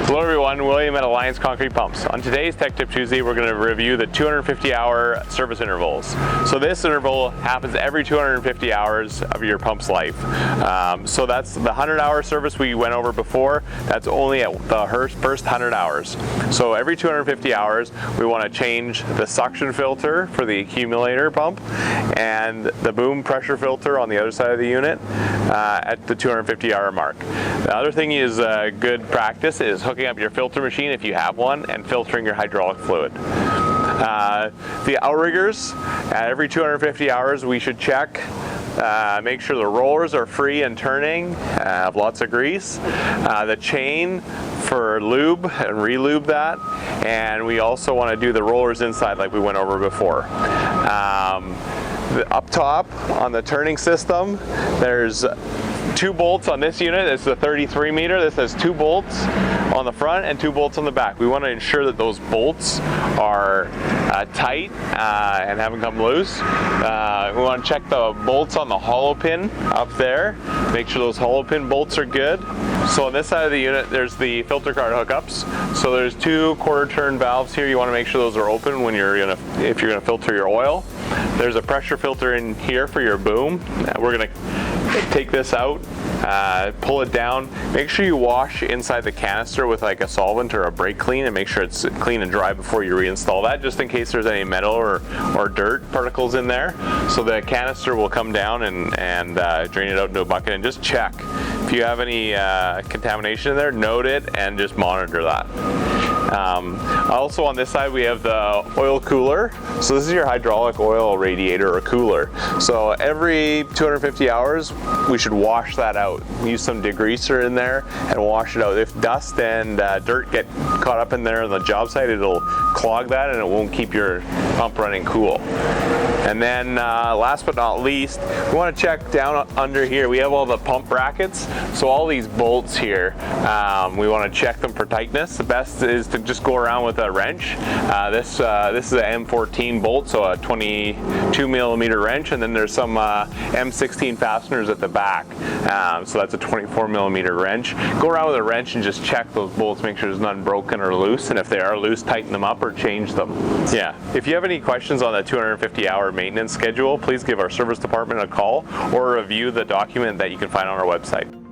Hello everyone, William at Alliance Concrete Pumps. On today's Tech Tip Tuesday, we're going to review the 250-hour service intervals. So this interval happens every 250 hours of your pump's life. So that's the 100-hour service we went over before. That's only at the first 100 hours. So every 250 hours, we want to change the suction filter for the accumulator pump and the boom pressure filter on the other side of the unit at the 250-hour mark. The other thing is good practice is hooking up your filter machine if you have one and filtering your hydraulic fluid. The outriggers, at every 250 hours we should check, make sure the rollers are free and turning, have lots of grease, the chain for lube and re-lube that, and we also want to do the rollers inside like we went over before. Up top on the turning system, there's 2 bolts on this unit. It's the 33 meter. This has 2 bolts on the front and 2 bolts on the back. We want to ensure that those bolts are tight and haven't come loose. We want to check the bolts on the hollow pin up there. Make sure those hollow pin bolts are good. So on this side of the unit, there's the filter card hookups. So there's 2 quarter turn valves here. You want to make sure those are open when if you're gonna filter your oil. There's a pressure filter in here for your boom. We're gonna take this out, pull it down. Make sure you wash inside the canister with like a solvent or a brake clean and make sure it's clean and dry before you reinstall that, just in case there's any metal or dirt particles in there. So the canister will come down and drain it out into a bucket, and just check. If you have any contamination in there, note it and just monitor that. Also on this side we have the oil cooler. So this is your hydraulic oil radiator or cooler. So every 250 hours we should wash that out. Use some degreaser in there and wash it out. If dust and dirt get caught up in there on the job site, it'll clog that and it won't keep your pump running cool. And then last but not least, we want to check down under here. We have all the pump brackets. So all these bolts here, we want to check them for tightness. The best is to just go around with a wrench. This is an M14 bolt, so a 22 millimeter wrench, and then there's some M16 fasteners at the back. So that's a 24 millimeter wrench. Go around with a wrench and just check those bolts, make sure there's none broken or loose, and if they are loose, tighten them up or change them. Yeah. If you have any questions on the 250-hour maintenance schedule, please give our service department a call or review the document that you can find on our website.